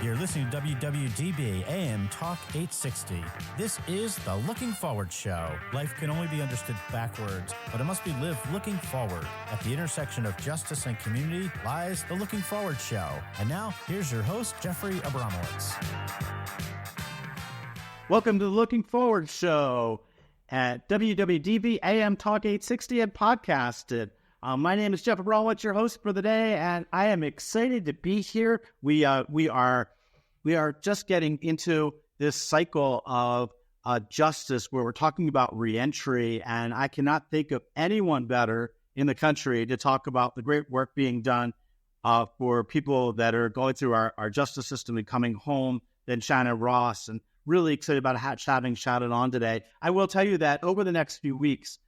You're listening to WWDB AM Talk 860. This is the Looking Forward Show. Life can only be understood backwards, but it must be lived looking forward. At the intersection of justice and community lies the Looking Forward Show. And now, here's your host, Jeffrey Abramowitz. Welcome to the Looking Forward Show at WWDB AM Talk 860 and podcasted. My name is Jeff Abramowitz, your host for the day, and I am excited to be here. We are just getting into this cycle of justice where we're talking about reentry, and I cannot think of anyone better in the country to talk about the great work being done for people that are going through our justice system and coming home than Shannon Ross, and really excited about having Shannon on today. I will tell you that over the next few weeks,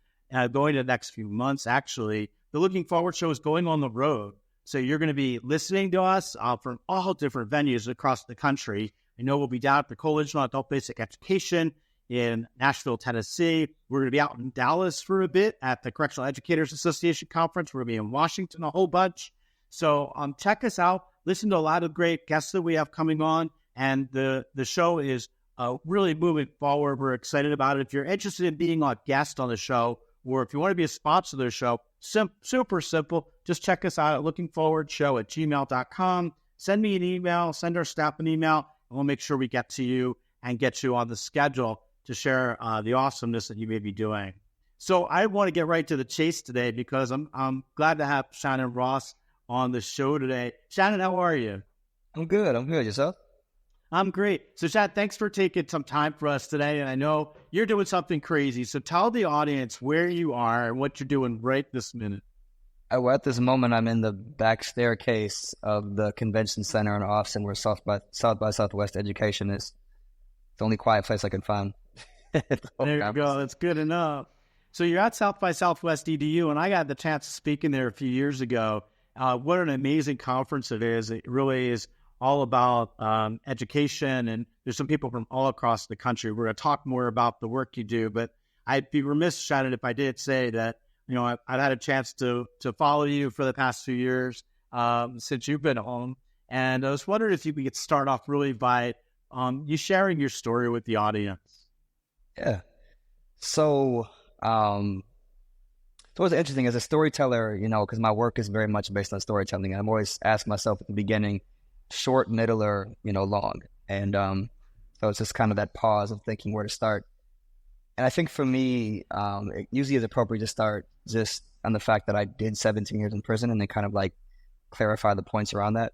going to the next few months, actually, the Looking Forward Show is going on the road. So you're going to be listening to us from all different venues across the country. I know we'll be down at the Coalition on Adult Basic Education in Nashville, Tennessee. We're going to be out in Dallas for a bit at the Correctional Educators Association Conference. We're going to be in Washington a whole bunch. So check us out. Listen to a lot of great guests that we have coming on. And the show is really moving forward. We're excited about it. If you're interested in being a guest on the show, or if you want to be a sponsor of the show, super simple. Just check us out at lookingforwardshow@gmail.com. Send me an email, send our staff an email, and we'll make sure we get to you and get you on the schedule to share the awesomeness that you may be doing. So I want to get right to the chase today because I'm glad to have Shannon Ross on the show today. Shannon, how are you? I'm good. Yourself? I'm great. So, Shannon, thanks for taking some time for us today. And I know you're doing something crazy. So tell the audience where you are and what you're doing right this minute. Well, at this moment, I'm in the back staircase of the convention center in Austin where South by Southwest Education is. It's the only quiet place I can find. There you go. That's good enough. So you're at South by Southwest EDU, and I got the chance to speak in there a few years ago. What an amazing conference it is. It really is all about education, and there's some people from all across the country. We're going to talk more about the work you do, but I'd be remiss, Shannon, if I did say that, you know, I've had a chance to follow you for the past few years since you've been home, and I was wondering if you could start off really by you sharing your story with the audience. Yeah. So what's interesting as a storyteller, you know, because my work is very much based on storytelling, and I'm always asking myself at the beginning, short, middle, or, you know, long. And so it's just kind of that pause of thinking where to start. And I think for me, it usually is appropriate to start just on the fact that I did 17 years in prison and then kind of like clarify the points around that.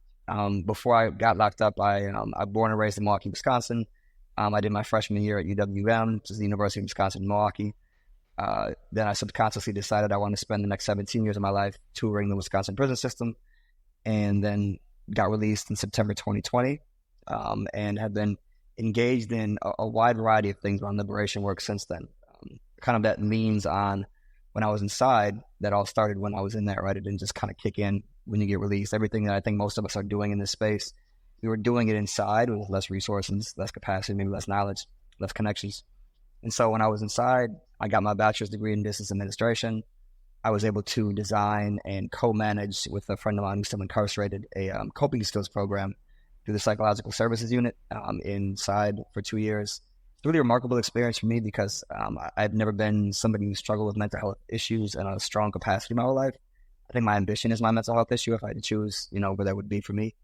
Before I got locked up, I'm born and raised in Milwaukee, Wisconsin. I did my freshman year at UWM, which is the University of Wisconsin in Milwaukee. Then I subconsciously decided I wanted to spend the next 17 years of my life touring the Wisconsin prison system, and then got released in September 2020, and have been engaged in a wide variety of things around liberation work since then. Kind of that leans on when I was inside, that all started when I was in there, right? It didn't just kind of kick in when you get released. Everything that I think most of us are doing in this space, we were doing it inside with less resources, less capacity, maybe less knowledge, less connections. And so when I was inside, I got my bachelor's degree in business administration. I was able to design and co-manage with a friend of mine who's still incarcerated a coping skills program through the psychological services unit inside for 2 years. It's a really remarkable experience for me because I've never been somebody who struggled with mental health issues in a strong capacity my whole life. I think my ambition is my mental health issue if I had to choose, you know, where that would be for me.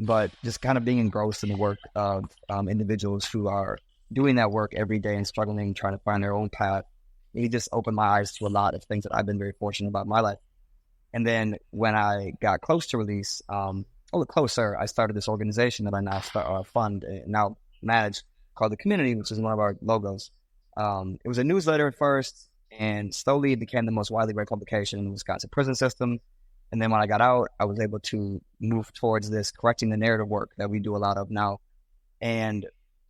But just kind of being engrossed in the work of individuals who are doing that work every day and struggling, trying to find their own path, it just opened my eyes to a lot of things that I've been very fortunate about in my life. And then when I got close to release, a little closer, I started this organization that I now fund and now manage called The Community, which is one of our logos. It was a newsletter at first, and slowly it became the most widely read publication in the Wisconsin prison system. And then when I got out, I was able to move towards this correcting the narrative work that we do a lot of now. And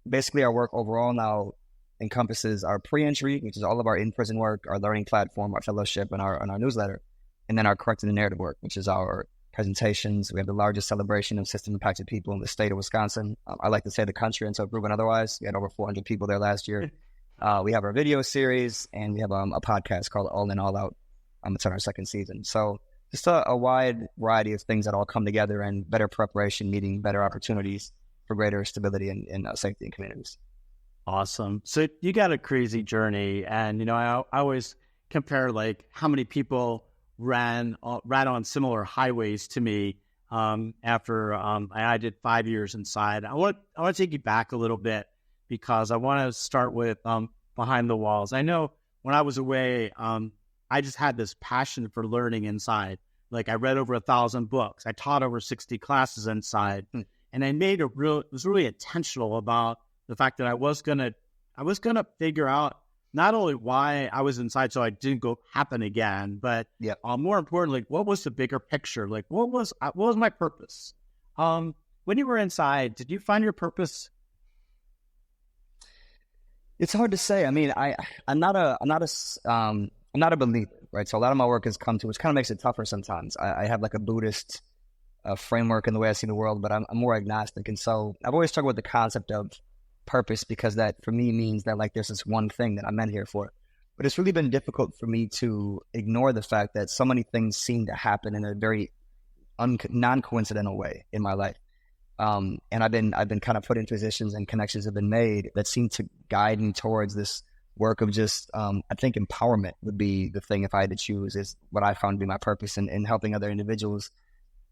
basically our work overall now encompasses our pre-entry, which is all of our in-prison work, our learning platform, our fellowship, and our newsletter, and then our correcting the narrative work, which is our presentations. We have the largest celebration of system-impacted people in the state of Wisconsin. I like to say the country until proven otherwise. We had over 400 people there last year. We have our video series, and we have a podcast called All In, All Out. It's on our second season. So just a wide variety of things that all come together, and better preparation, meeting better opportunities for greater stability and safety in communities. Awesome. So you got a crazy journey, and I always compare like how many people ran on similar highways to me after I did 5 years inside. I want to take you back a little bit because I want to start with behind the walls. I know when I was away, I just had this passion for learning inside. Like I read over 1,000 books. I taught over 60 classes inside, and I made it was really intentional about the fact that I was gonna figure out not only why I was inside so I didn't go happen again, but more importantly, what was the bigger picture? Like what was my purpose? When you were inside, did you find your purpose? It's hard to say. I mean, I'm not a believer, right? So a lot of my work has come to, which kind of makes it tougher sometimes. I have like a Buddhist framework in the way I see the world, but I'm more agnostic. And so I've always struggled with the concept of purpose because that for me means that like there's this one thing that I'm meant here for. But it's really been difficult for me to ignore the fact that so many things seem to happen in a very non-coincidental way in my life. And I've been kind of put in positions and connections have been made that seem to guide me towards this work of just, I think empowerment would be the thing if I had to choose, is what I found to be my purpose in helping other individuals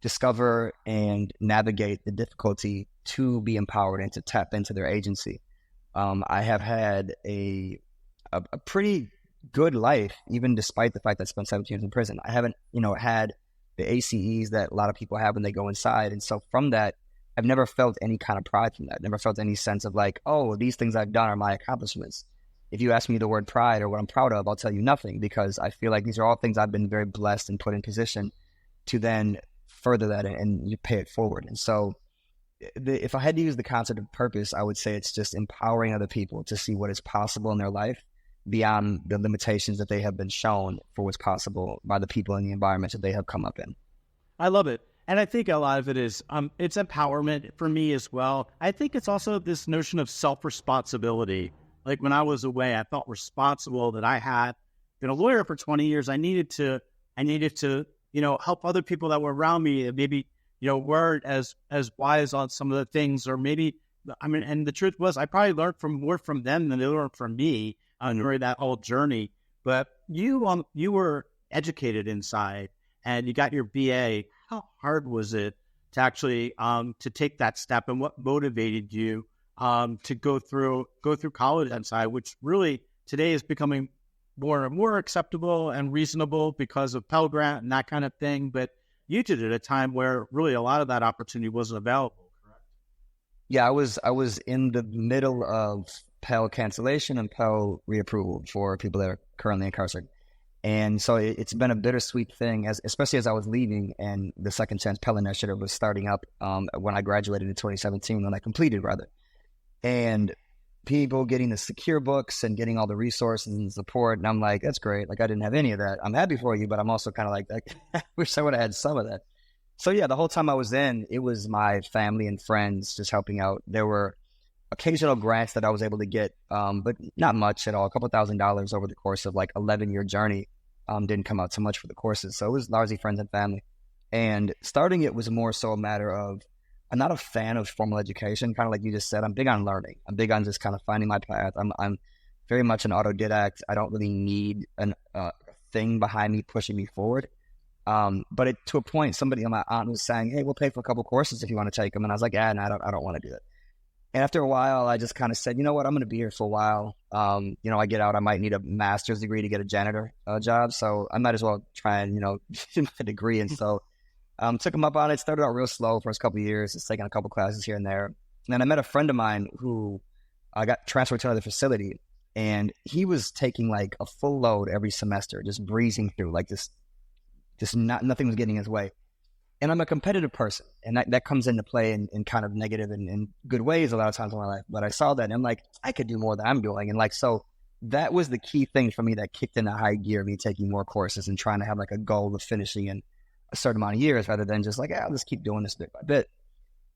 discover and navigate the difficulty to be empowered and to tap into their agency. I have had a pretty good life, even despite the fact that I spent 17 years in prison. I haven't, had the ACEs that a lot of people have when they go inside. And so from that, I've never felt any kind of pride from that. Never felt any sense of like, oh, these things I've done are my accomplishments. If you ask me the word pride or what I'm proud of, I'll tell you nothing, because I feel like these are all things I've been very blessed and put in position to then further that and you pay it forward. And so if I had to use the concept of purpose, I would say it's just empowering other people to see what is possible in their life beyond the limitations that they have been shown for what's possible by the people and the environments that they have come up in. I love it. And I think a lot of it is, it's empowerment for me as well. I think it's also this notion of self-responsibility. Like when I was away, I felt responsible that I had been a lawyer for 20 years. I needed to, help other people that were around me that maybe, weren't as wise on some of the things, or maybe, and the truth was I probably learned more from them than they learned from me during that whole journey. But you were educated inside and you got your BA. How hard was it to actually, to take that step, and what motivated you to go through college inside, which really today is becoming more and more acceptable and reasonable because of Pell Grant and that kind of thing. But you did it at a time where really a lot of that opportunity wasn't available, correct? Yeah, I was in the middle of Pell cancellation and Pell reapproval for people that are currently incarcerated. And so it's been a bittersweet thing, especially as I was leaving and the Second Chance Pell Initiative was starting up when I graduated in 2017, when I completed rather. And people getting the secure books and getting all the resources and support. And I'm like, that's great. Like I didn't have any of that. I'm happy for you, but I'm also kind of like, I wish I would have had some of that. So yeah, the whole time I was in, it was my family and friends just helping out. There were occasional grants that I was able to get, but not much at all. A couple $1,000s over the course of like 11-year journey. Didn't come out so much for the courses. So it was largely friends and family. And starting it was more so a matter of, I'm not a fan of formal education, kind of like you just said. I'm big on learning. I'm big on just kind of finding my path. I'm very much an autodidact. I don't really need a thing behind me pushing me forward. But to a point, my aunt was saying, hey, we'll pay for a couple courses if you want to take them. And I was like, no, I don't want to do that. And after a while, I just kind of said, you know what, I'm going to be here for a while. I get out, I might need a master's degree to get a janitor job. So I might as well try and, get my degree. And so took him up on it. Started out real slow for a couple of years, just taking a couple classes here and there. And then I met a friend of mine who got transferred to another facility. And he was taking like a full load every semester, just breezing through, like nothing was getting his way. And I'm a competitive person, and that comes into play in kind of negative and good ways a lot of times in my life. But I saw that, and I'm like, I could do more than I'm doing. And like, so that was the key thing for me that kicked into high gear, me taking more courses and trying to have like a goal of finishing in a certain amount of years rather than just like, I'll just keep doing this bit by bit.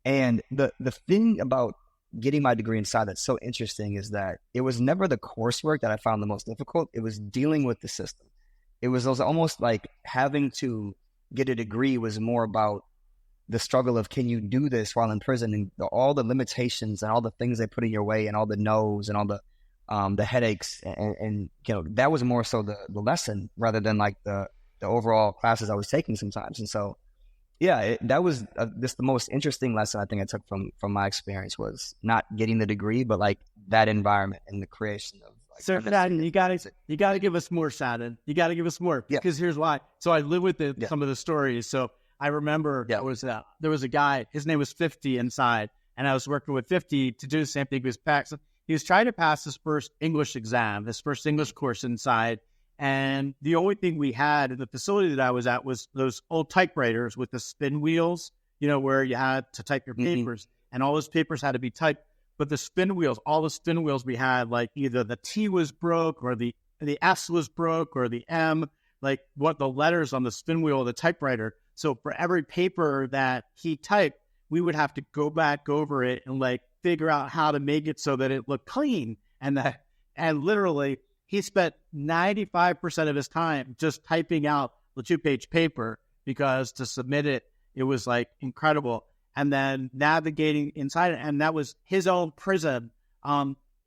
And the thing about getting my degree inside that's so interesting is that it was never the coursework that I found the most difficult. It was dealing with the system. It was almost like having to get a degree was more about the struggle of, can you do this while in prison, and all the limitations and all the things they put in your way and all the no's and all the headaches. And that was more so the lesson rather than like the overall classes I was taking sometimes. And so, yeah, that was just the most interesting lesson I think I took from my experience, was not getting the degree, but like that environment and the creation of. Sir Shadden, you gotta give us more, Shadden. You gotta give us more, because here's why. So I live with some of the stories. So I remember there was a guy. His name was 50 inside, and I was working with 50 to do the same thing. He was trying to pass his first English exam, his first English course inside, and the only thing we had in the facility that I was at was those old typewriters with the spin wheels, where you had to type your papers, and all those papers had to be typed. But the spin wheels, all the spin wheels we had, like either the T was broke or the S was broke or the M, like what the letters on the spin wheel of the typewriter. So for every paper that he typed, we would have to go back over it and like figure out how to make it so that it looked clean. And literally he spent 95% of his time just typing out the 2-page paper, because to submit it, it was like incredible. And then navigating inside it. And that was his own prison,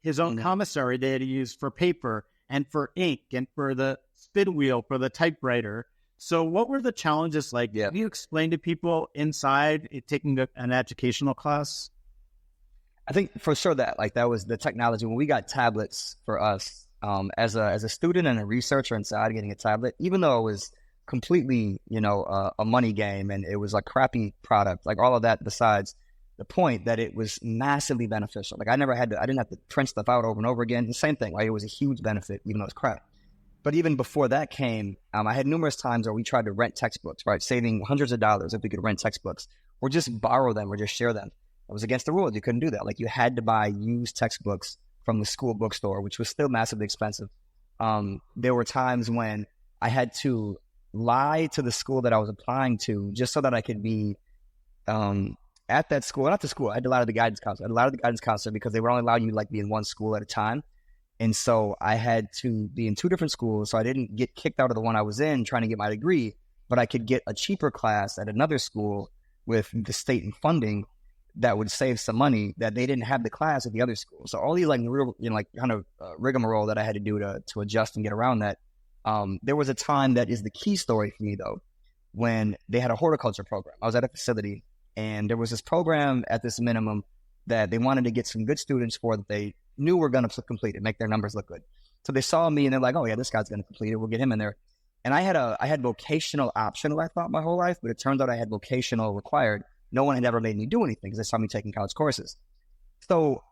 his own commissary they had to use for paper and for ink and for the spin wheel for the typewriter. So what were the challenges like? Can you explain to people inside taking an educational class? I think for sure that was the technology. When we got tablets for us, as a student and a researcher inside getting a tablet, even though it was completely, a money game and it was a crappy product, like all of that, besides the point that it was massively beneficial. Like I didn't have to print stuff out over and over again. The same thing, like it was a huge benefit, even though it's crap. But even before that came, I had numerous times where we tried to rent textbooks, right? Saving hundreds of dollars if we could rent textbooks or just borrow them or just share them. It was against the rules. You couldn't do that. Like you had to buy used textbooks from the school bookstore, which was still massively expensive. There were times when I had to lie to the school that I was applying to just so that I could be at that school. Not the school. I had to lie to the guidance counselor. Because they would only allow you to be in one school at a time. And so I had to be in 2 different schools. So I didn't get kicked out of the one I was in trying to get my degree, but I could get a cheaper class at another school with the state and funding that would save some money that they didn't have the class at the other school. So all these real, kind of rigmarole that I had to do to adjust and get around that. There was a time that is the key story for me, though, when they had a horticulture program. I was at a facility, and there was this program at this minimum that they wanted to get some good students for that they knew were going to complete it, make their numbers look good. So they saw me, and they're like, oh, yeah, this guy's going to complete it. We'll get him in there. And I had vocational optional, I thought, my whole life, but it turned out I had vocational required. No one had ever made me do anything because they saw me taking college courses. So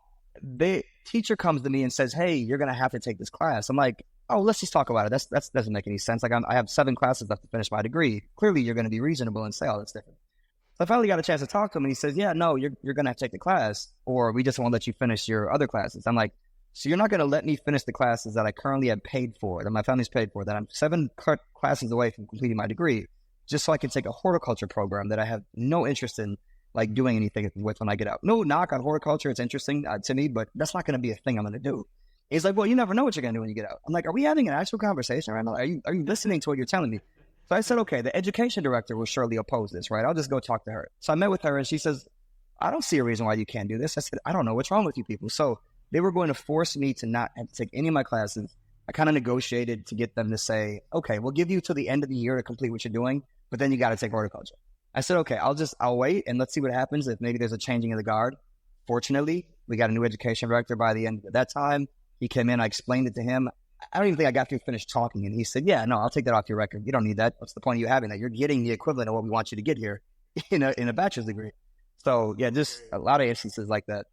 the teacher comes to me and says, hey, you're going to have to take this class. I'm like, oh, let's just talk about it. That doesn't make any sense. Like I have 7 classes left to finish my degree. Clearly, you're going to be reasonable and say, oh, that's different. So I finally got a chance to talk to him, and he says, yeah, no, you're going to have to take the class, or we just won't let you finish your other classes. I'm like, so you're not going to let me finish the classes that I currently have paid for, that my family's paid for, that I'm 7 classes away from completing my degree, just so I can take a horticulture program that I have no interest in doing anything with when I get out. No knock on horticulture. It's interesting to me, but that's not going to be a thing I'm going to do. He's like, well, you never know what you're going to do when you get out. I'm like, are we having an actual conversation right now? Are you listening to what you're telling me? So I said, okay, the education director will surely oppose this, right? I'll just go talk to her. So I met with her, and she says, I don't see a reason why you can't do this. I said, I don't know. What's wrong with you people? So they were going to force me to not have to take any of my classes. I kind of negotiated to get them to say, okay, we'll give you till the end of the year to complete what you're doing, but then you got to take horticulture. I said, okay, I'll wait and let's see what happens if maybe there's a changing of the guard. Fortunately, we got a new education director by the end of that time. He came in, I explained it to him. I don't even think I got to finish talking. And he said, yeah, no, I'll take that off your record. You don't need that. What's the point of you having that? You're getting the equivalent of what we want you to get here in a bachelor's degree. So yeah, just a lot of instances like that.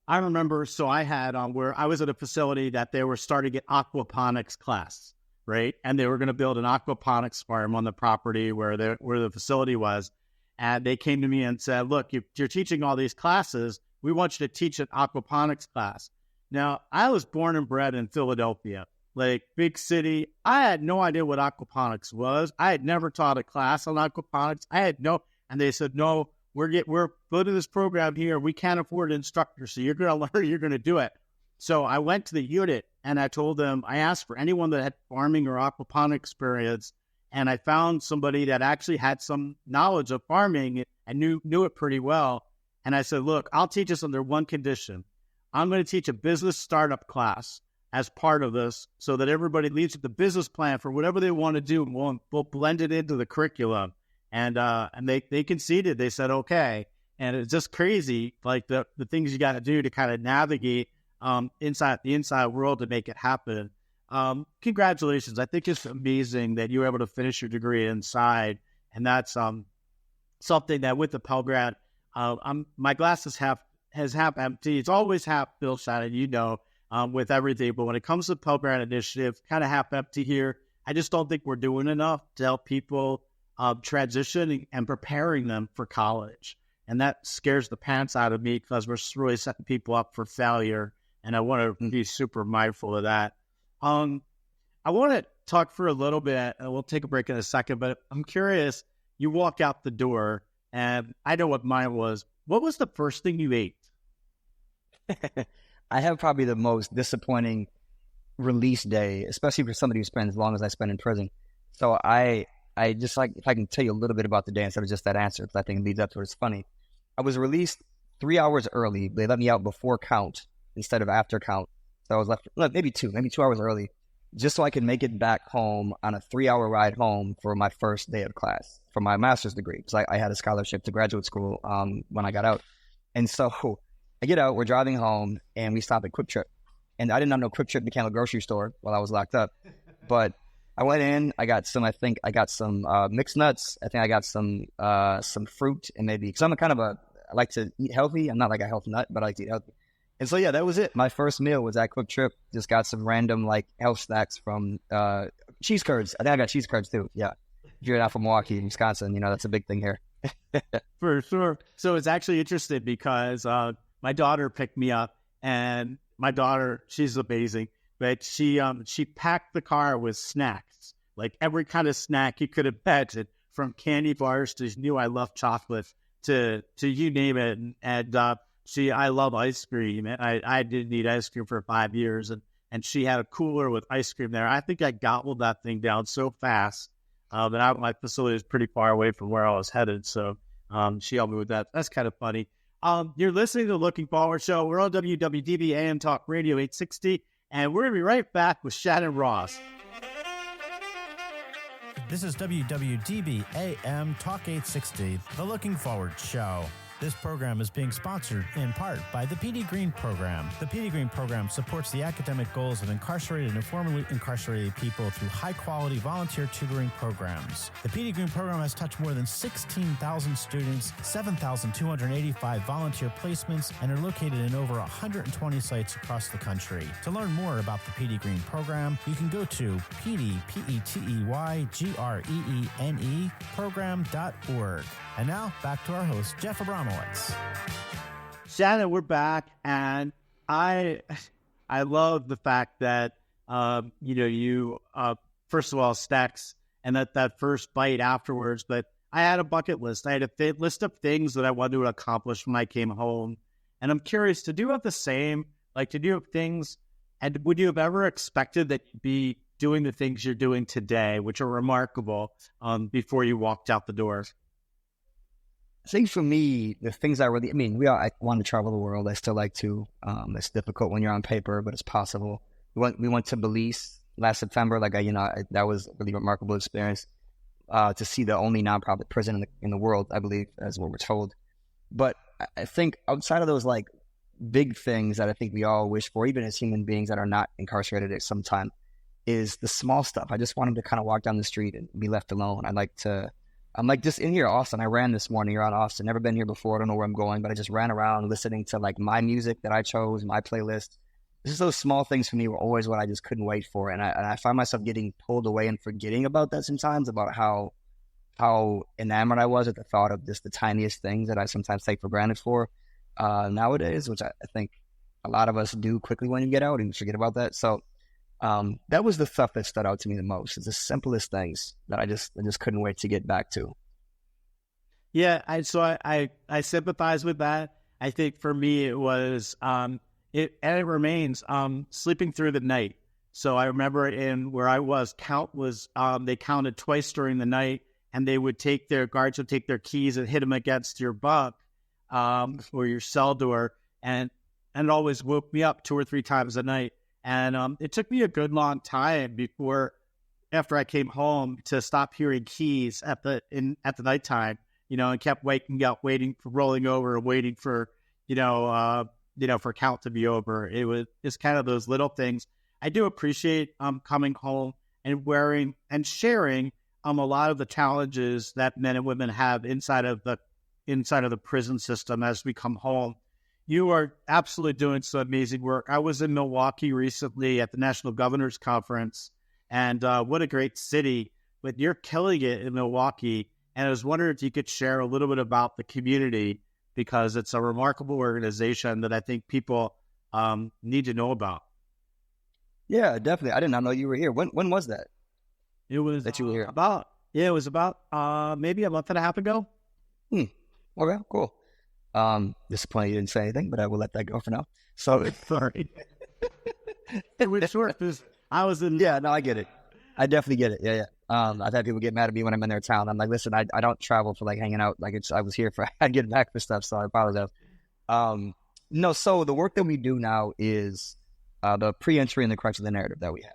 I remember, so I had where I was at a facility that they were starting an aquaponics class, right? And they were going to build an aquaponics farm on the property where the facility was. And they came to me and said, look, you're teaching all these classes. We want you to teach an aquaponics class. Now, I was born and bred in Philadelphia, like big city. I had no idea what aquaponics was. I had never taught a class on aquaponics. And they said, no, we're building this program here. We can't afford an instructor, so you're going to learn, you're going to do it. So I went to the unit and I told them, I asked for anyone that had farming or aquaponics experience, and I found somebody that actually had some knowledge of farming and knew it pretty well. And I said, look, I'll teach us under one condition. I'm going to teach a business startup class as part of this so that everybody leaves with the business plan for whatever they want to do, and we'll blend it into the curriculum. And they conceded. They said, okay. And it's just crazy, like the things you got to do to kind of navigate inside the inside world to make it happen. Congratulations. I think it's amazing that you were able to finish your degree inside. And that's something that with the Pell Grant, my glass is half empty. It's always half filled, Shannon, with everything. But when it comes to Pell Grant initiative, kind of half empty here. I just don't think we're doing enough to help people transition and preparing them for college. And that scares the pants out of me because we're really setting people up for failure. And I want to be super mindful of that. I want to talk for a little bit, and we'll take a break in a second, but I'm curious, you walk out the door, and I know what mine was. What was the first thing you ate? I have probably the most disappointing release day, especially for somebody who spends as long as I spend in prison. So I just like, if I can tell you a little bit about the day instead of just that answer, because I think it leads up to it. It's funny. I was released 3 hours early. They let me out before count instead of after count. So I was left maybe 2 hours early, just so I could make it back home on a 3-hour ride home for my first day of class for my master's degree. Because I had a scholarship to graduate school when I got out. And so I get out, we're driving home, and we stop at Quick Trip. And I did not know Quick Trip became a grocery store while I was locked up. But I went in, I got some mixed nuts. I think I got some fruit, and maybe, because I like to eat healthy. I'm not like a health nut, but I like to eat healthy. And so, yeah, that was it. My first meal was at Quick Trip. Just got some random, health snacks from cheese curds. I think I got cheese curds, too. Yeah. If you're out from Milwaukee, Wisconsin, that's a big thing here. For sure. So it's actually interesting because my daughter picked me up, and my daughter, she's amazing, but she packed the car with snacks, like every kind of snack you could imagine, from candy bars to, I love chocolate, to you name it. And I love ice cream. I didn't eat ice cream for 5 years, and she had a cooler with ice cream there. I think I gobbled that thing down so fast that my facility is pretty far away from where I was headed. So she helped me with that. That's kind of funny. You're listening to the Looking Forward Show. We're on WWDB AM Talk Radio 860, and we're going to be right back with Shannon Ross. This is WWDB AM Talk 860, the Looking Forward Show. This program is being sponsored in part by the PD Green Program. The PD Green Program supports the academic goals of incarcerated and formerly incarcerated people through high-quality volunteer tutoring programs. The PD Green Program has touched more than 16,000 students, 7,285 volunteer placements, and are located in over 120 sites across the country. To learn more about the PD Green Program, you can go to pdpeteygreen program.org. And now, back to our host, Jeff Abramowitz. Shannon, we're back, and I love the fact that you first of all snacks and that first bite afterwards. But I had a bucket list. I had a list of things that I wanted to accomplish when I came home, and I'm curious, did you have the same? Like, did you have things? And would you have ever expected that you'd be doing the things you're doing today, which are remarkable, before you walked out the doors? I think for me, the things I want to travel the world. I still like to. It's difficult when you're on paper, but it's possible. We went to Belize last September. That was a really remarkable experience to see the only nonprofit prison in the world, I believe, as what we're told. But I think outside of those big things that I think we all wish for, even as human beings that are not incarcerated at some time, is the small stuff. I just wanted to kind of walk down the street and be left alone. I'm just in here, Austin. I ran this morning around Austin. Never been here before. I don't know where I'm going, but I just ran around listening to my music that I chose, my playlist. Just those small things for me were always what I just couldn't wait for. And I find myself getting pulled away and forgetting about that sometimes, about how enamored I was at the thought of just the tiniest things that I sometimes take for granted for nowadays, which I think a lot of us do quickly when you get out and you forget about that. So that was the stuff that stood out to me the most. It's the simplest things that I just couldn't wait to get back to. Yeah, I sympathize with that. I think for me it was it remains sleeping through the night. So I remember in where I was, they counted twice during the night, and guards would take their keys and hit them against your bunk or your cell door, and it always woke me up 2 or 3 times a night. And it took me a good long time after I came home to stop hearing keys at the nighttime, and kept waking up, rolling over, waiting for, for count to be over. It's kind of those little things. I do appreciate coming home and sharing a lot of the challenges that men and women have inside of the prison system as we come home. You are absolutely doing some amazing work. I was in Milwaukee recently at the National Governors Conference, and what a great city. But you're killing it in Milwaukee, and I was wondering if you could share a little bit about the community, because it's a remarkable organization that I think people need to know about. Yeah, definitely. I did not know you were here. When was that? It was that you were here? It was about maybe a month and a half ago. Okay, cool. Disappointed you didn't say anything, but I will let that go for now. So sorry. It was short. I was in. Yeah, no, I get it. I definitely get it. Yeah. I've had people get mad at me when I'm in their town. I'm like, listen, I don't travel for like hanging out. Like I was here for I get back for stuff, so I apologize. No, so the work that we do now is the pre-entry and the crux of the narrative that we have,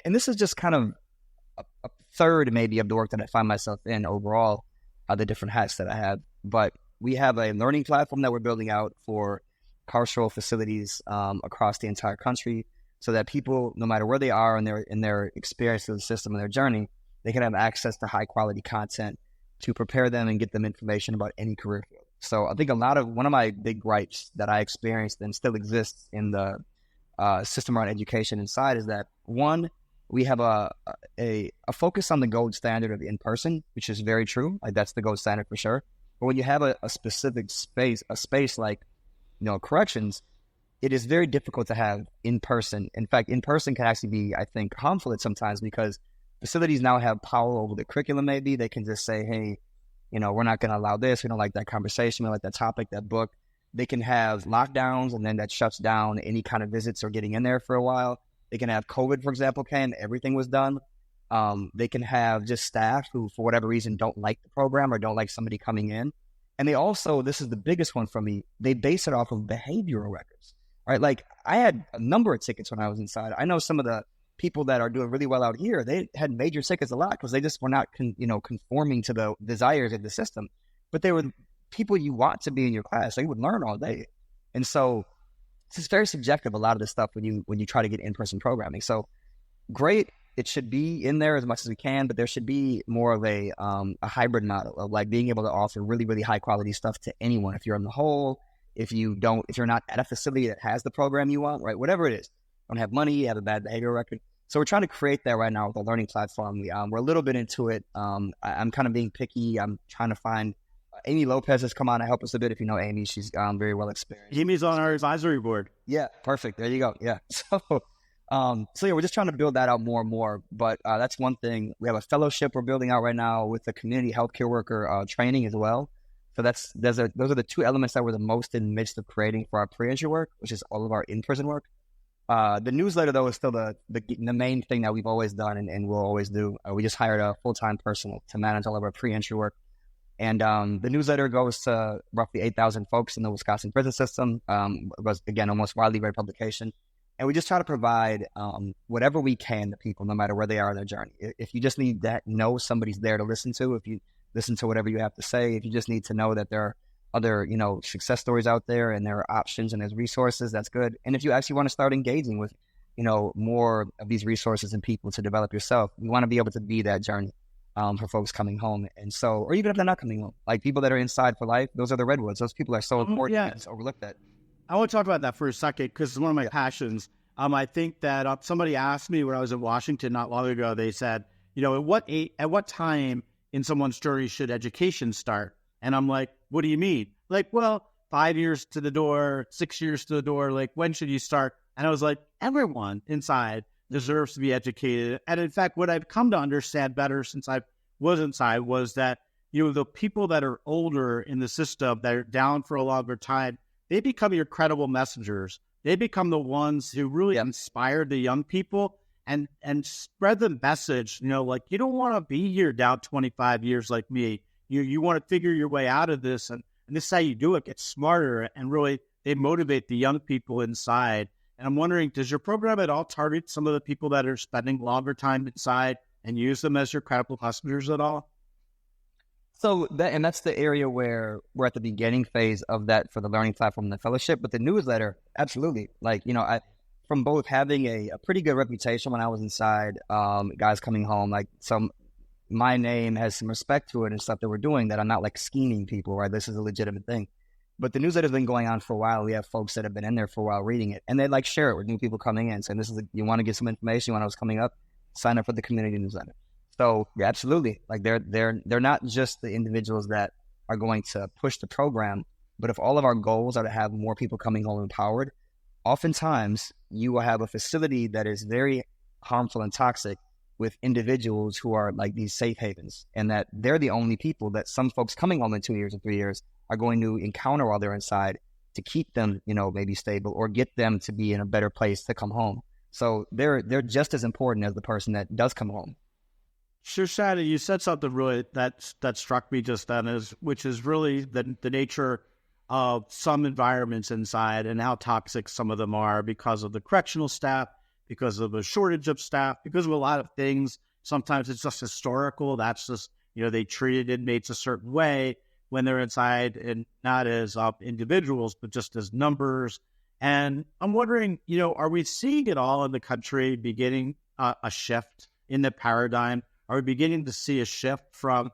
and this is just kind of a third maybe of the work that I find myself in overall, the different hats that I have. But we have a learning platform that we're building out for carceral facilities across the entire country, so that people, no matter where they are in their experience of the system and their journey, they can have access to high quality content to prepare them and get them information about any career field. So I think one of my big gripes that I experienced and still exists in the system around education inside is that, one, we have a focus on the gold standard of in-person, which is very true. Like that's the gold standard for sure. But when you have a specific space like, corrections, it is very difficult to have in-person. In fact, in-person can actually be, I think, harmful at sometimes, because facilities now have power over the curriculum. Maybe they can just say, hey, we're not going to allow this. We don't like that conversation. We don't like that topic, that book. They can have lockdowns, and then that shuts down any kind of visits or getting in there for a while. They can have COVID, for example, everything was done. They can have just staff who, for whatever reason, don't like the program or don't like somebody coming in. And they also, this is the biggest one for me, they base it off of behavioral records, right? Like I had a number of tickets when I was inside. I know some of the people that are doing really well out here, they had major tickets a lot because they just were not, conforming to the desires of the system. But they were people you want to be in your class. They would learn all day. And so it's very subjective, a lot of this stuff, when you try to get in-person programming. So great. It should be in there as much as we can, but there should be more of a hybrid model of like being able to offer really, really high quality stuff to anyone. If you're in the hole, if you're not at a facility that has the program you want, right? Whatever it is, don't have money, you have a bad behavioral record. So we're trying to create that right now with the learning platform. We're a little bit into it. I'm kind of being picky. I'm trying to find Amy Lopez has come on to help us a bit. If you know Amy, she's very well experienced. Amy's on our advisory board. Yeah, perfect. There you go. Yeah. So yeah, we're just trying to build that out more and more. But that's one thing. We have a fellowship we're building out right now with the community healthcare worker training as well. So those are the two elements that we're the most in the midst of creating for our pre-entry work, which is all of our in-prison work. The newsletter, though, is still the main thing that we've always done and will always do. We just hired a full-time person to manage all of our pre-entry work. And the newsletter goes to roughly 8,000 folks in the Wisconsin prison system. It was, again, a most widely read publication. And we just try to provide whatever we can to people, no matter where they are in their journey. If you just need to know somebody's there to listen to, if you listen to whatever you have to say, if you just need to know that there are other, success stories out there and there are options and there's resources, that's good. And if you actually want to start engaging with, more of these resources and people to develop yourself, you want to be able to be that journey for folks coming home. And so, or even if they're not coming home, like people that are inside for life, those are the redwoods. Those people are so important. Yeah. It's overlooked that. I want to talk about that for a second because it's one of my passions. I think that somebody asked me when I was in Washington not long ago, they said, at what time in someone's journey should education start? And I'm like, what do you mean? Like, well, 5 years to the door, 6 years to the door, like when should you start? And I was like, everyone inside deserves to be educated. And in fact, what I've come to understand better since I was inside was that, the people that are older in the system that are down for a longer time, they become your credible messengers they become the ones who really inspire the young people and spread the message, like, you don't want to be here down 25 years like me. You want to figure your way out of this, and this is how you do it. Get smarter, and really they motivate the young people inside. And I'm wondering, does your program at all target some of the people that are spending longer time inside and use them as your credible customers at all? So that's the area where we're at the beginning phase of that for the learning platform and the fellowship. But the newsletter, absolutely. Like, from both having a pretty good reputation when I was inside, guys coming home, like my name has some respect to it and stuff that we're doing, that I'm not like scheming people, right? This is a legitimate thing. But the newsletter's been going on for a while. We have folks that have been in there for a while reading it, and they like share it with new people coming in, saying, you want to get some information when I was coming up, sign up for the community newsletter. So yeah, absolutely. Like they're not just the individuals that are going to push the program, but if all of our goals are to have more people coming home empowered, oftentimes you will have a facility that is very harmful and toxic with individuals who are like these safe havens, and that they're the only people that some folks coming home in 2 years or 3 years are going to encounter while they're inside to keep them, maybe stable or get them to be in a better place to come home. So they're just as important as the person that does come home. Sure, Shadi, you said something really that struck me just then, which is really the nature of some environments inside and how toxic some of them are because of the correctional staff, because of a shortage of staff, because of a lot of things. Sometimes it's just historical. That's just, they treated inmates a certain way when they're inside, and not as individuals, but just as numbers. And I'm wondering, are we seeing it all in the country beginning a shift in the paradigm? Are we beginning to see a shift from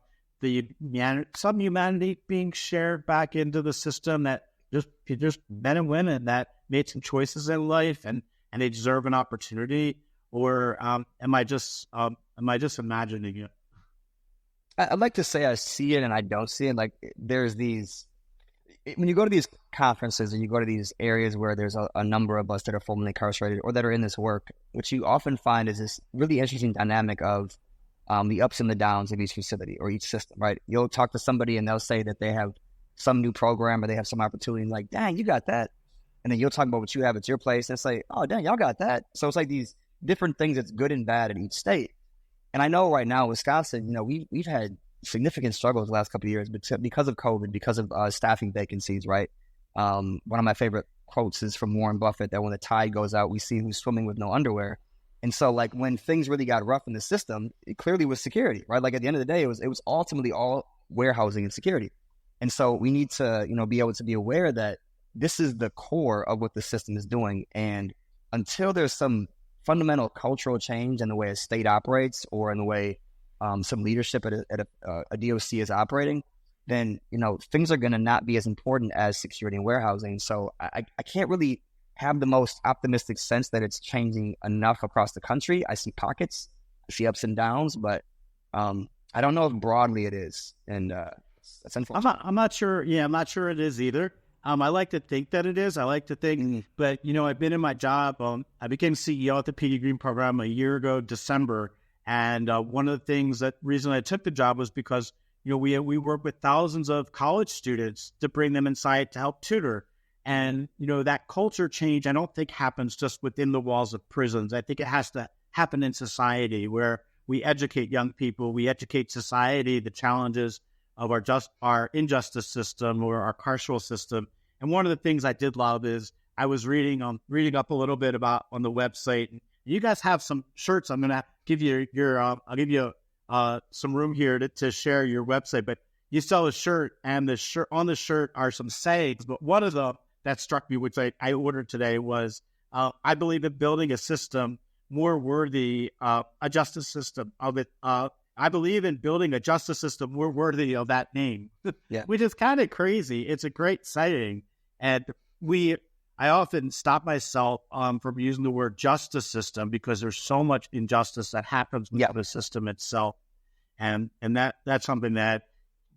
some humanity being shared back into the system, that just men and women that made some choices in life and they deserve an opportunity? Or am I just imagining it? I'd like to say I see it and I don't see it. Like there's when you go to these conferences and you go to these areas where there's a number of us that are formerly incarcerated or that are in this work, what you often find is this really interesting dynamic of the ups and the downs of each facility or each system, right? You'll talk to somebody and they'll say that they have some new program or they have some opportunity, and like, dang, you got that. And then you'll talk about what you have at your place and it's like, oh, dang, y'all got that. So it's like these different things that's good and bad in each state. And I know right now, Wisconsin, we've had significant struggles the last couple of years because of COVID, because of staffing vacancies, right? One of my favorite quotes is from Warren Buffett, that when the tide goes out, we see who's swimming with no underwear. And so like when things really got rough in the system, it clearly was security, right? Like at the end of the day, it was ultimately all warehousing and security. And so we need to, be able to be aware that this is the core of what the system is doing. And until there's some fundamental cultural change in the way a state operates or in the way some leadership at a DOC is operating, then, things are going to not be as important as security and warehousing. So I can't really have the most optimistic sense that it's changing enough across the country. I see pockets, I see ups and downs, but I don't know if broadly it is. And that's unfortunate. I'm not sure. Yeah, I'm not sure it is either. I like to think that it is. I like to think, but I've been in my job. I became CEO at the PD Green program a year ago, December. And one of the reason I took the job was because, we work with thousands of college students to bring them inside to help tutor. And, that culture change, I don't think happens just within the walls of prisons. I think it has to happen in society, where we educate young people, we educate society, the challenges of our injustice system or our carceral system. And one of the things I did love is I was reading up a little bit about on the website. You guys have some shirts. I'm going to give you I'll give you some room here to share your website, but you sell a shirt, and on the shirt are some sayings. But one of them that struck me, which I ordered today, was, I believe in building a system more worthy, a justice system of it. I believe in building a justice system more worthy of that name, yeah. Which is kind of crazy. It's a great saying. And I often stop myself from using the word justice system because there's so much injustice that happens with the system itself. And that's something that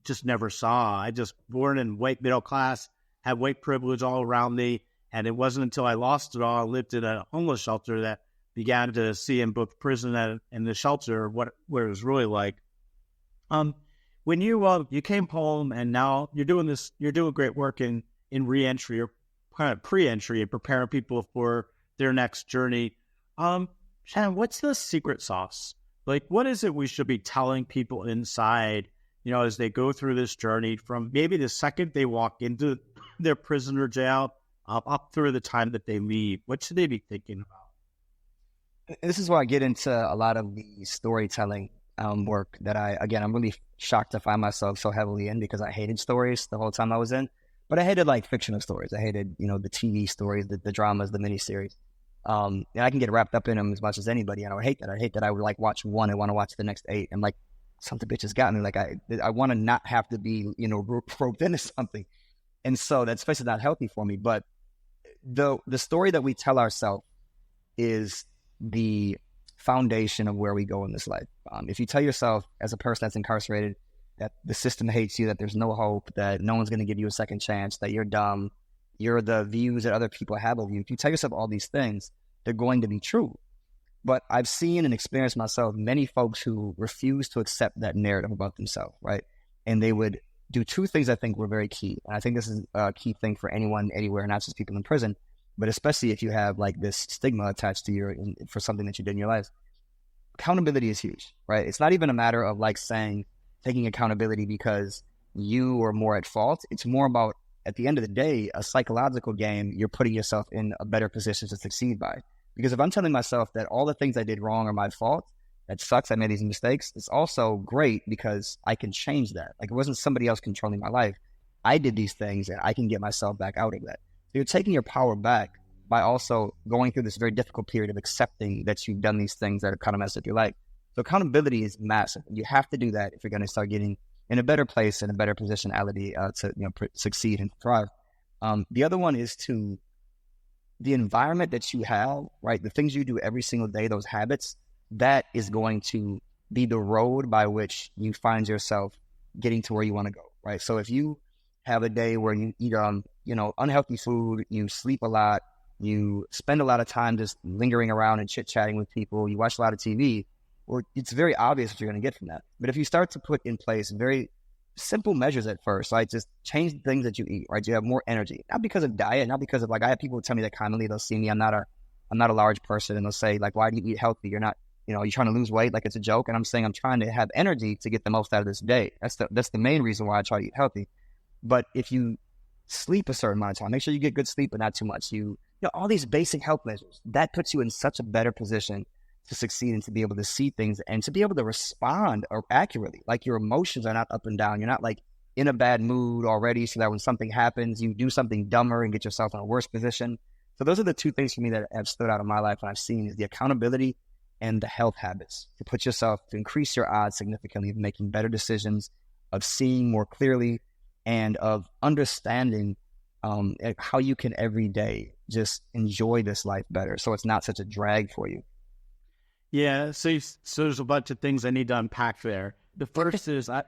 just never saw. I just born in white middle class, had white privilege all around me. And it wasn't until I lost it all, I lived in a homeless shelter, that began to see in both prison and the shelter what it was really like. When you came home, and now you're doing great work in reentry. kind of pre-entry and preparing people for their next journey. Shannon, what's the secret sauce? Like, what is it we should be telling people inside, as they go through this journey from maybe the second they walk into their prison or jail up through the time that they leave? What should they be thinking about? This is where I get into a lot of the storytelling work that I'm really shocked to find myself so heavily in, because I hated stories the whole time I was in. But I hated like fictional stories. I hated, the TV stories, the dramas, the miniseries. And I can get wrapped up in them as much as anybody. And I would hate that. I hate that I would like watch one and want to watch the next 8. And like, something bitches got me. Like I want to not have to be, roped into something. And so that's basically not healthy for me. But the story that we tell ourselves is the foundation of where we go in this life. If you tell yourself as a person that's incarcerated that the system hates you, that there's no hope, that no one's going to give you a second chance, that you're dumb, you're the views that other people have of you. If you tell yourself all these things, they're going to be true. But I've seen and experienced myself many folks who refuse to accept that narrative about themselves, right? And they would do 2 things I think were very key. And I think this is a key thing for anyone, anywhere, not just people in prison, but especially if you have like this stigma attached to for something that you did in your life. Accountability is huge, right? It's not even a matter of like taking accountability because you are more at fault. It's more about, at the end of the day, a psychological game you're putting yourself in a better position to succeed by. Because if I'm telling myself that all the things I did wrong are my fault, that sucks, I made these mistakes, it's also great because I can change that. Like, it wasn't somebody else controlling my life. I did these things and I can get myself back out of that. So you're taking your power back by also going through this very difficult period of accepting that you've done these things that have kind of messed up your life. So accountability is massive. You have to do that if you're going to start getting in a better place, in a better positionality to succeed and thrive. The other one is the environment that you have, right? The things you do every single day, those habits, that is going to be the road by which you find yourself getting to where you want to go, right? So if you have a day where you eat unhealthy food, you sleep a lot, you spend a lot of time just lingering around and chit-chatting with people, you watch a lot of TV, well, it's very obvious what you're going to get from that. But if you start to put in place very simple measures at first, right? Just change the things that you eat, right? You have more energy, not because of diet, not because of like, I have people tell me that commonly, they'll see me, I'm not a large person, and they'll say like, why do you eat healthy? You're not, you're trying to lose weight, like it's a joke. And I'm saying I'm trying to have energy to get the most out of this day. That's the main reason why I try to eat healthy. But if you sleep a certain amount of time, make sure you get good sleep, but not too much. All these basic health measures, that puts you in such a better position to succeed and to be able to see things and to be able to respond accurately. Like, your emotions are not up and down. You're not like in a bad mood already, so that when something happens, you do something dumber and get yourself in a worse position. So those are the 2 things for me that have stood out in my life, and I've seen is the accountability and the health habits to increase your odds significantly of making better decisions, of seeing more clearly, and of understanding how you can every day just enjoy this life better, so it's not such a drag for you. Yeah, so there's a bunch of things I need to unpack there. The first is I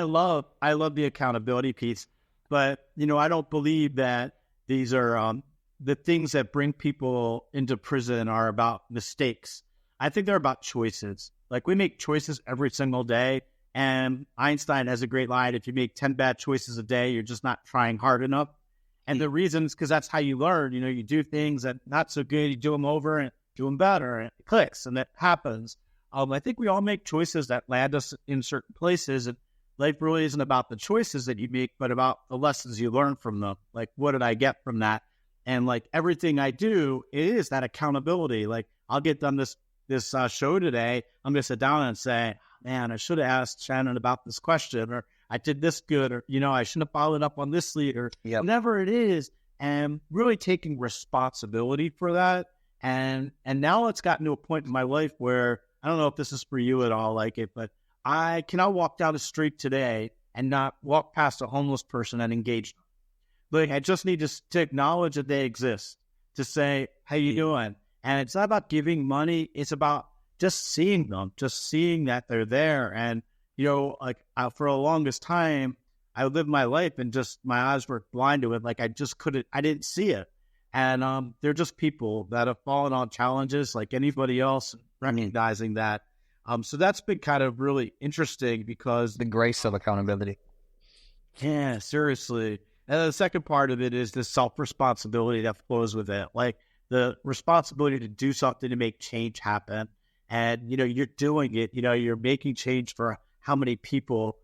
love the accountability piece, but I don't believe that these are the things that bring people into prison are about mistakes. I think they're about choices. Like, we make choices every single day, and Einstein has a great line: if you make 10 bad choices a day, you're just not trying hard enough. And the reason is because that's how you learn. You do things that not so good, you do them over and do them better, and it clicks, and that happens. I think we all make choices that land us in certain places, and life really isn't about the choices that you make, but about the lessons you learn from them. Like, what did I get from that? And like everything I do, it is that accountability. Like, I'll get done this show today, I'm going to sit down and say, man, I should have asked Shannon about this question, or I did this good, or, I shouldn't have followed up on this lead, or whatever it is, and really taking responsibility for that. And now it's gotten to a point in my life where, I don't know if this is for you at all, like it, but I cannot walk down the street today and not walk past a homeless person and engage them. Like, I just need to acknowledge that they exist, to say, how you doing? And it's not about giving money. It's about just seeing them, just seeing that they're there. And, for the longest time, I lived my life and just my eyes were blind to it. Like, I didn't see it. And they're just people that have fallen on challenges like anybody else, recognizing that. So that's been kind of really interesting, because the grace of accountability. Yeah, seriously. And the second part of it is the self-responsibility that flows with it, like the responsibility to do something to make change happen. And, you're doing it, you're making change for how many people.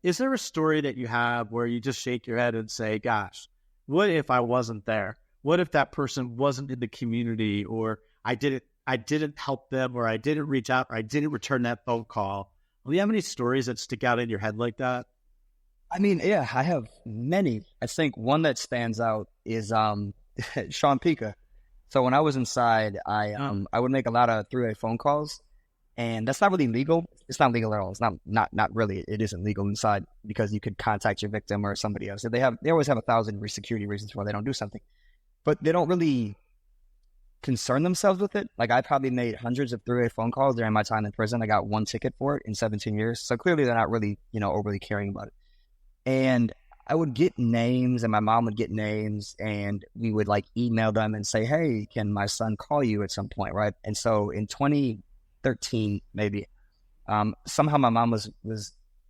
Is there a story that you have where you just shake your head and say, gosh, what if I wasn't there? What if that person wasn't in the community, or I didn't help them, or I didn't reach out, or I didn't return that phone call? Do you have any stories that stick out in your head like that? I mean, yeah, I have many. I think one that stands out is Sean Pika. So when I was inside, I would make a lot of three-way phone calls, and that's not really legal. It's not legal at all. It's not really. It isn't legal inside because you could contact your victim or somebody else. They always have 1,000 security reasons why they don't do something, but they don't really concern themselves with it. Like, I probably made hundreds of three-way phone calls during my time in prison. I got one ticket for it in 17 years. So clearly they're not really, overly caring about it. And I would get names, and my mom would get names, and we would email them and say, hey, can my son call you at some point, right? And so in 2013, maybe, somehow my mom was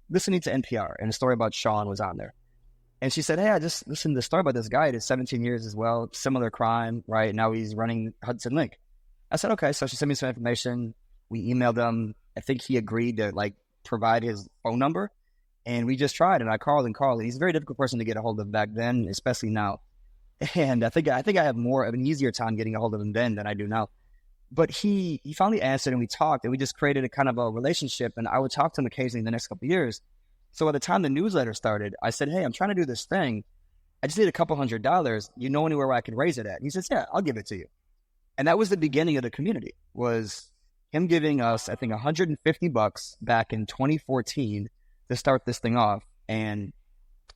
listening to NPR, and a story about Sean was on there. And she said, hey, I just listened to the story about this guy. He did 17 years as well, similar crime, right? Now he's running Hudson Link. I said, okay. So she sent me some information. We emailed him. I think he agreed to provide his phone number. And we just tried, and I called and called. He's a very difficult person to get a hold of back then, especially now. And I think I have more of an easier time getting a hold of him then than I do now. But he finally answered, and we talked, and we just created a kind of a relationship. And I would talk to him occasionally the next couple of years. So by the time the newsletter started, I said, hey, I'm trying to do this thing. I just need a couple $100. You know anywhere where I can raise it at? And he says, yeah, I'll give it to you. And that was the beginning of the community, was him giving us, I think, $150 back in 2014 to start this thing off. And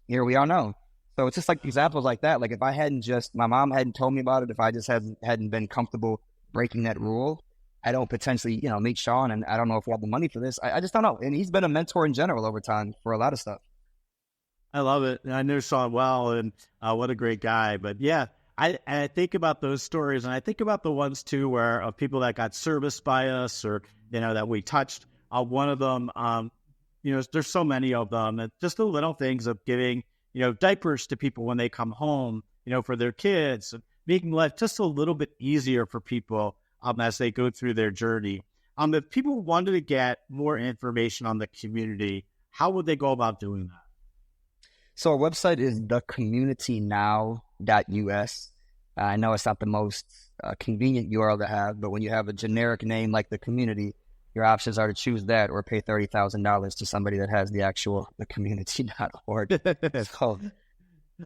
here we are now. So it's just examples like that. If I hadn't my mom hadn't told me about it, if I just hadn't been comfortable breaking that rule, I don't potentially, meet Sean, and I don't know if we have the money for this. I just don't know. And he's been a mentor in general over time for a lot of stuff. I love it. I know Sean well, and what a great guy. But yeah, I think about those stories, and I think about the ones too where of people that got serviced by us, or that we touched. One of them, there's so many of them. And just the little things of giving, diapers to people when they come home, for their kids, and making life just a little bit easier for people as they go through their journey. If people wanted to get more information on the community, how would they go about doing that? So our website is thecommunitynow.us. I know it's not the most convenient URL to have, but when you have a generic name like the community, your options are to choose that or pay $30,000 to somebody that has the community.org. So,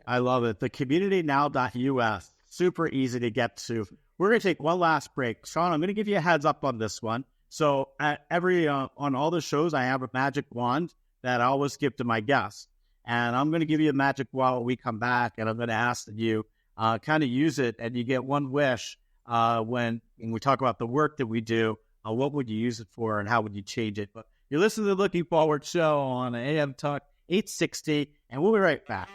I love it. Thecommunitynow.us. Super easy to get to. We're going to take one last break. Sean, I'm going to give you a heads up on this one. So at on all the shows, I have a magic wand that I always give to my guests. And I'm going to give you a magic wand when we come back, and I'm going to ask that you kind of use it, and you get one wish when we talk about the work that we do. What would you use it for, and how would you change it? But you're listening to the Looking Forward show on AM Talk 860, and we'll be right back.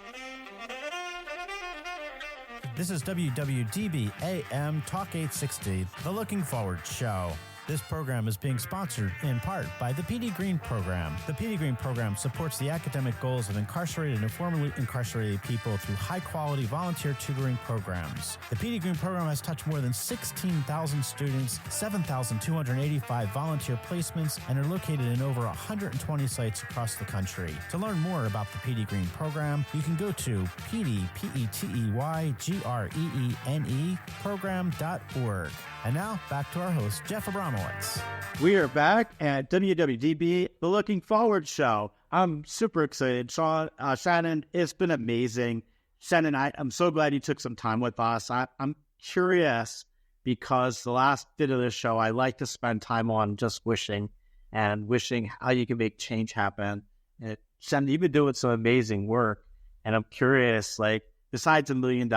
This is WWDB AM Talk 860, the Looking Forward show. This program is being sponsored in part by the PD Green Program. The PD Green Program supports the academic goals of incarcerated and formerly incarcerated people through high-quality volunteer tutoring programs. The PD Green Program has touched more than 16,000 students, 7,285 volunteer placements, and are located in over 120 sites across the country. To learn more about the PD Green Program, you can go to pdpeteygreen program.org. And now, back to our host, Jeff Abramowitz. We are back at WWDB, the Looking Forward show. I'm super excited. Shannon, it's been amazing. Shannon, I'm so glad you took some time with us. I'm curious because the last bit of this show, I like to spend time on just wishing how you can make change happen. And Shannon, you've been doing some amazing work. And I'm curious, besides $1 million,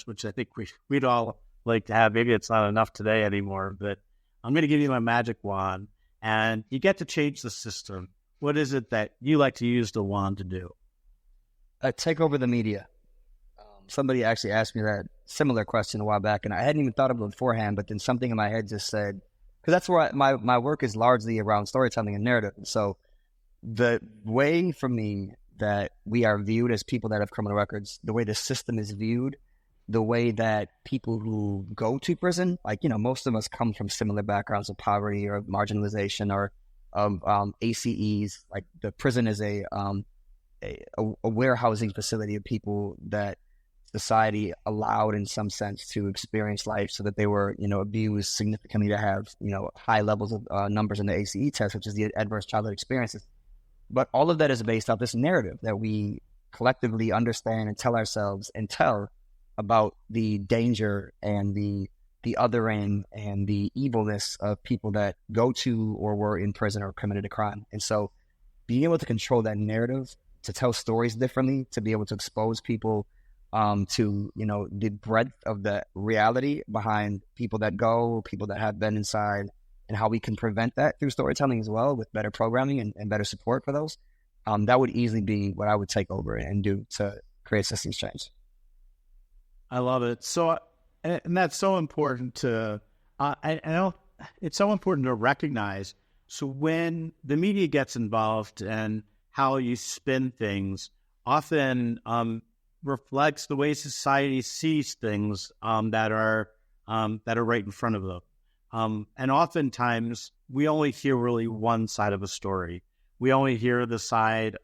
which I think we'd all like to have, maybe it's not enough today anymore, but I'm going to give you my magic wand, and you get to change the system. What is it that you like to use the wand to do? Take over the media. Somebody actually asked me that similar question a while back, and I hadn't even thought of it beforehand, but then something in my head just said, because that's where my work is largely around storytelling and narrative. So the way for me that we are viewed as people that have criminal records, the way the system is viewed, the way that people who go to prison, like, most of us come from similar backgrounds of poverty or marginalization or of ACEs. Like, the prison is a warehousing facility of people that society allowed in some sense to experience life, so that they were, abused significantly to have, high levels of numbers in the ACE test, which is the adverse childhood experiences. But all of that is based off this narrative that we collectively understand and tell ourselves and tell about the danger and the othering and the evilness of people that go to or were in prison or committed a crime. And so being able to control that narrative, to tell stories differently, to be able to expose people to, the breadth of the reality behind people that go, people that have been inside, and how we can prevent that through storytelling as well, with better programming and better support for those. That would easily be what I would take over and do to create systems change. I love it. So, and that's so important to, I know it's so important to recognize. So when the media gets involved and how you spin things, often reflects the way society sees things that are right in front of them. And oftentimes we only hear really one side of a story. We only hear the side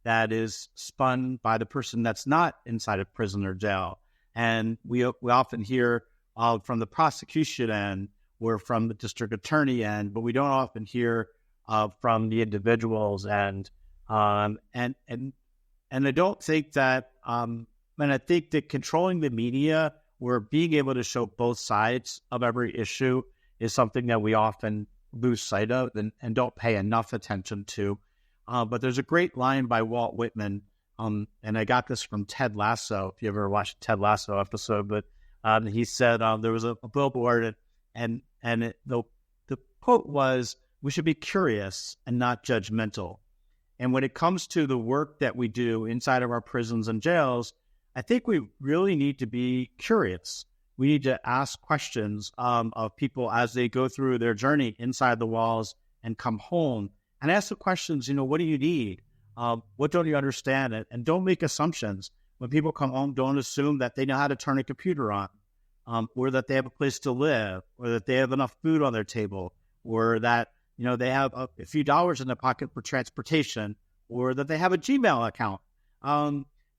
that is spun by the person that's not inside of prison or jail. And we often hear from the prosecution end or from the district attorney end, but we don't often hear from the individuals end. And I don't think that, and I think that controlling the media or being able to show both sides of every issue is something that we often lose sight of and don't pay enough attention to. But there's a great line by Walt Whitman, and I got this from Ted Lasso, if you ever watched a Ted Lasso episode, but he said there was a billboard, and the quote was, "We should be curious and not judgmental." And when it comes to the work that we do inside of our prisons and jails, I think we really need to be curious. We need to ask questions of people as they go through their journey inside the walls and come home, and ask the questions, what do you need? What don't you understand? And don't make assumptions. When people come home, don't assume that they know how to turn a computer on, or that they have a place to live, or that they have enough food on their table, or that they have a few dollars in their pocket for transportation, or that they have a Gmail account.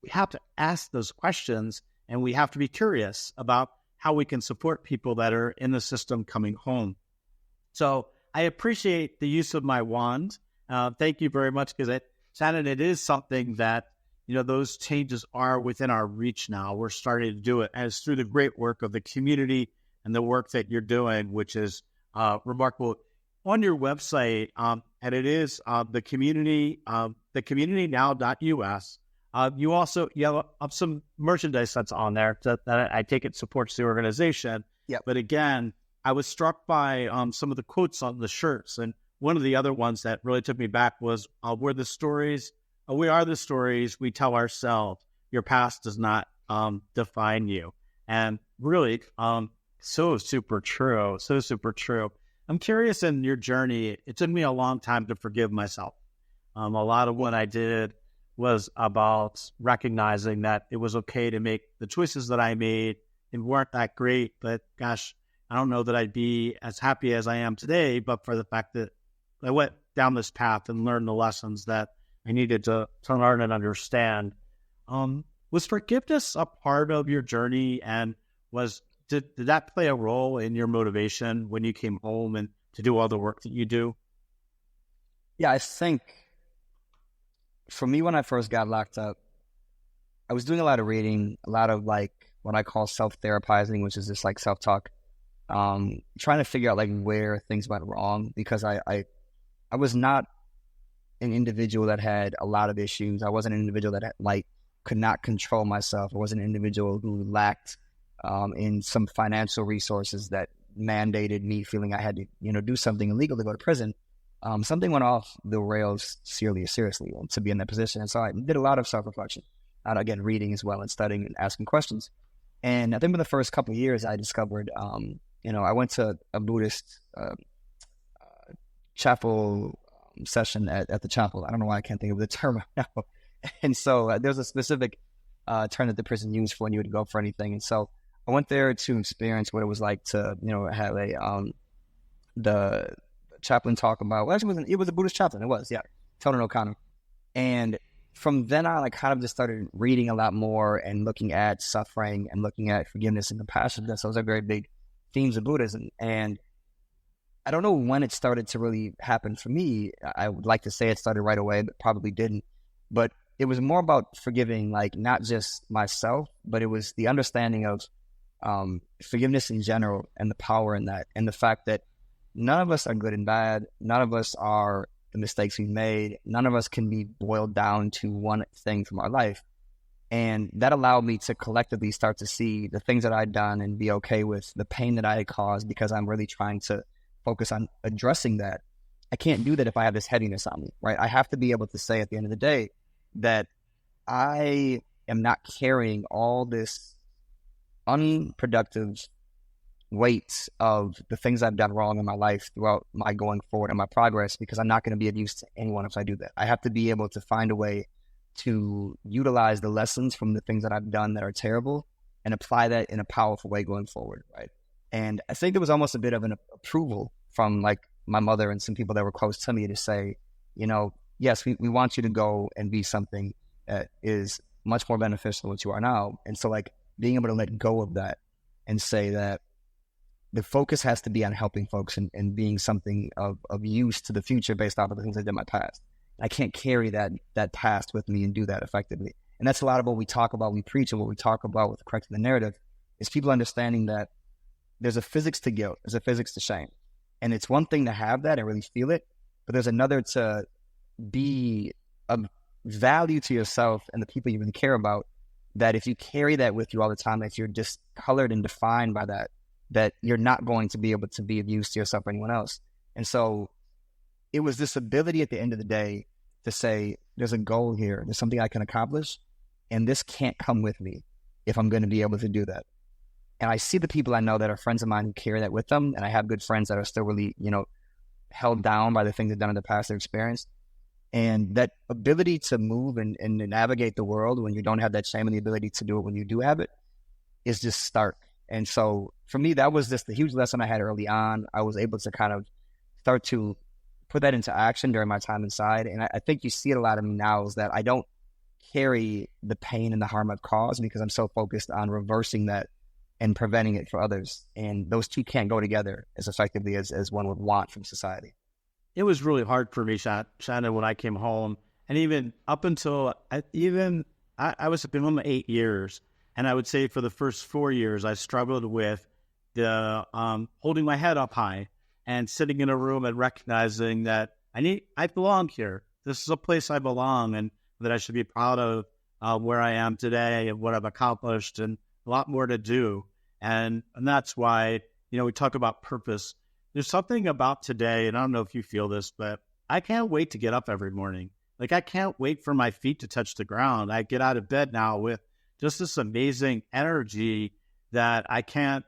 We have to ask those questions, and we have to be curious about how we can support people that are in the system coming home. So I appreciate the use of my wand. Thank you very much, because Shannon, it is something that, those changes are within our reach now. We're starting to do it, and it's through the great work of the community and the work that you're doing, which is remarkable. On your website, and it is the communitynow.us. You have some merchandise that's on there that I take it supports the organization. Yeah. But again, I was struck by some of the quotes on the shirts, and one of the other ones that really took me back was, "We're the stories. We are the stories we tell ourselves. Your past does not define you." And really, so super true. So super true. I'm curious, in your journey, it took me a long time to forgive myself. A lot of what I did was about recognizing that it was okay to make the choices that I made. They weren't that great, but gosh, I don't know that I'd be as happy as I am today, but for the fact that I went down this path and learned the lessons that I needed to learn and understand. Was forgiveness a part of your journey, and did that play a role in your motivation when you came home and to do all the work that you do? Yeah, I think for me, when I first got locked up, I was doing a lot of reading, a lot of what I call self-therapizing, which is just self-talk, trying to figure out where things went wrong, because I was not an individual that had a lot of issues. I wasn't an individual that could not control myself. I wasn't an individual who lacked in some financial resources that mandated me feeling I had to, do something illegal to go to prison. Something went off the rails seriously to be in that position. And so I did a lot of self-reflection, again, reading as well and studying and asking questions. And I think in the first couple of years, I discovered, I went to a Buddhist chapel session at the chapel. I don't know why I can't think of the term right now. And so there's a specific term that the prison used for when you would go for anything. And so I went there to experience what it was like to, have the chaplain talk about, well, actually it was a Buddhist chaplain. It was, yeah, Tony O'Connor. And from then on, I kind of just started reading a lot more and looking at suffering and looking at forgiveness and compassion. Those are very big themes of Buddhism. And I don't know when it started to really happen for me. I would like to say it started right away, but probably didn't. But it was more about forgiving, like not just myself, but it was the understanding of forgiveness in general and the power in that, and the fact that none of us are good and bad. None of us are the mistakes we've made. None of us can be boiled down to one thing from our life. And that allowed me to collectively start to see the things that I'd done and be okay with the pain that I had caused, because I'm really trying to focus on addressing that. I can't do that if I have this heaviness on me, right? I have to be able to say at the end of the day that I am not carrying all this unproductive weight of the things I've done wrong in my life throughout my going forward and my progress, because I'm not going to be of use to anyone if I do that. I have to be able to find a way to utilize the lessons from the things that I've done that are terrible and apply that in a powerful way going forward, right? And I think there was almost a bit of an approval from like my mother and some people that were close to me to say, yes, we want you to go and be something that is much more beneficial than what you are now. And so like being able to let go of that and say that the focus has to be on helping folks and being something of use to the future based off of the things I did in my past. I can't carry that past with me and do that effectively. And that's a lot of what we talk about, we preach, and what we talk about with correcting the narrative is people understanding that there's a physics to guilt, there's a physics to shame. And it's one thing to have that and really feel it, but there's another to be of value to yourself and the people you really care about, that if you carry that with you all the time, if you're just colored and defined by that you're not going to be able to be of use to yourself or anyone else. And so it was this ability at the end of the day to say, there's a goal here, there's something I can accomplish, and this can't come with me if I'm going to be able to do that. And I see the people I know that are friends of mine who carry that with them, and I have good friends that are still really, held down by the things they've done in the past, they've experienced. And that ability to move and navigate the world when you don't have that shame, and the ability to do it when you do have it, is just stark. And so for me, that was just the huge lesson I had early on. I was able to kind of start to put that into action during my time inside. And I think you see it a lot of me now, is that I don't carry the pain and the harm I've caused because I'm so focused on reversing that and preventing it for others. And those two can't go together as effectively as one would want from society. It was really hard for me, Shannon, when I came home. And even up until, I was been home 8 years. And I would say for the first 4 years, I struggled with the holding my head up high and sitting in a room and recognizing that I belong here. This is a place I belong, and that I should be proud of where I am today and what I've accomplished, and a lot more to do. And that's why, we talk about purpose. There's something about today, and I don't know if you feel this, but I can't wait to get up every morning. Like, I can't wait for my feet to touch the ground. I get out of bed now with just this amazing energy that I can't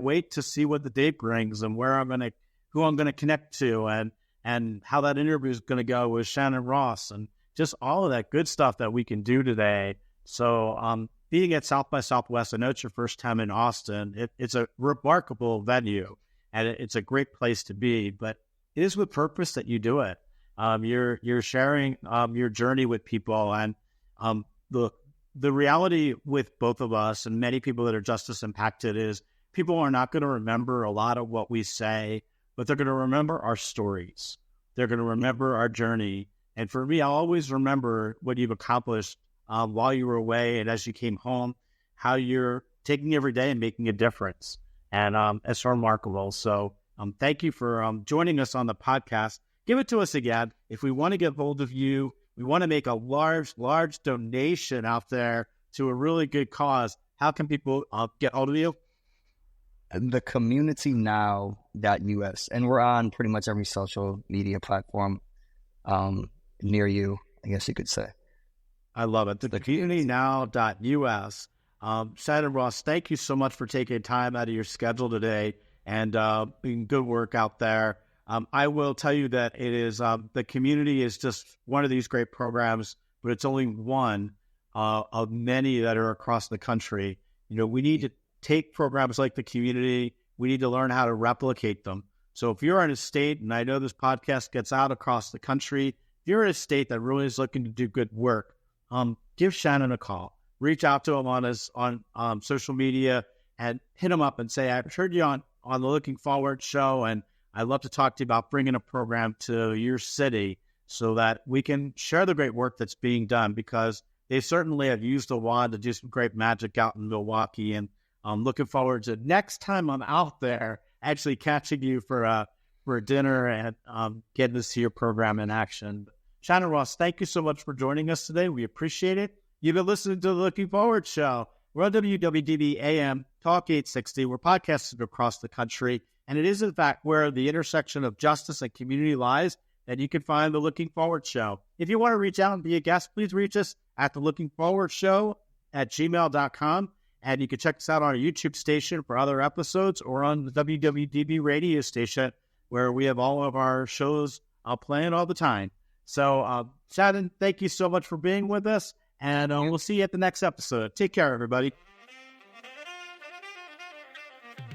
wait to see what the day brings and who I'm gonna connect to, and how that interview is gonna go with Shannon Ross, and just all of that good stuff that we can do today. So being at South by Southwest, I know it's your first time in Austin. It's a remarkable venue, and it's a great place to be. But it is with purpose that you do it. You're sharing your journey with people, and the reality with both of us and many people that are justice impacted is people are not going to remember a lot of what we say, but they're going to remember our stories. They're going to remember our journey. And for me, I'll always remember what you've accomplished while you were away and as you came home, how you're taking every day and making a difference. And it's remarkable. So thank you for joining us on the podcast. Give it to us again. If we want to get hold of you, we want to make a large donation out there to a really good cause. How can people get hold of you? The communitynow.us. And we're on pretty much every social media platform near you, I guess you could say. I love it. The communitynow.us. Shannon Ross, thank you so much for taking time out of your schedule today and doing good work out there. I will tell you that it is the community is just one of these great programs but it's only one of many that are across the country. We need to take programs like the community. We need to learn how to replicate them. So if you're in a state, and I know this podcast gets out across the country, if you're in a state that really is looking to do good work, give Shannon a call. Reach out to him on social media and hit him up and say, I've heard you on the Looking Forward show, and I'd love to talk to you about bringing a program to your city so that we can share the great work that's being done, because they certainly have used a wand to do some great magic out in Milwaukee. And I'm looking forward to next time I'm out there actually catching you for dinner and getting to see your program in action. Shannon Ross, thank you so much for joining us today. We appreciate it. You've been listening to the Looking Forward show. We're on WWDB AM Talk 860. We're podcasted across the country, and it is in fact where the intersection of justice and community lies that you can find the Looking Forward show. If you want to reach out and be a guest, please reach us at the Looking Forward show at gmail.com. And you can check us out on our YouTube station for other episodes, or on the WWDB radio station, where we have all of our shows playing all the time. So, Shannon, thank you so much for being with us, and we'll see you at the next episode. Take care, everybody.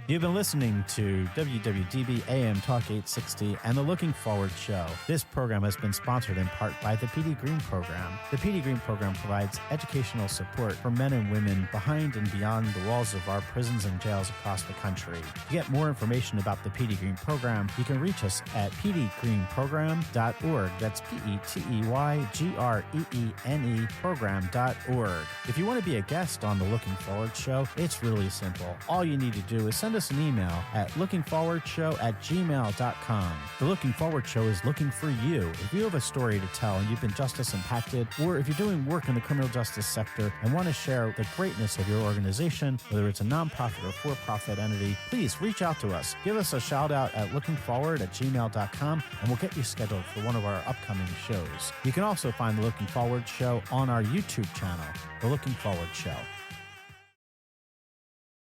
You've been listening to WWDB AM Talk 860 and the Looking Forward show. This program has been sponsored in part by the PD Green Program. The PD Green Program provides educational support for men and women behind and beyond the walls of our prisons and jails across the country. To get more information about the PD Green Program, you can reach us at pdgreenprogram.org. That's PETEYGREENE program.org. If you want to be a guest on the Looking Forward show, it's really simple. All you need to do is send us an email at lookingforwardshow@gmail.com. The Looking Forward show is looking for you. If you have a story to tell and you've been justice impacted, or if you're doing work in the criminal justice sector and want to share the greatness of your organization, whether it's a nonprofit or for-profit entity, please reach out to us. Give us a shout out at lookingforward@gmail.com, and we'll get you scheduled for one of our upcoming shows. You can also find the Looking Forward show on our YouTube channel, The Looking Forward Show.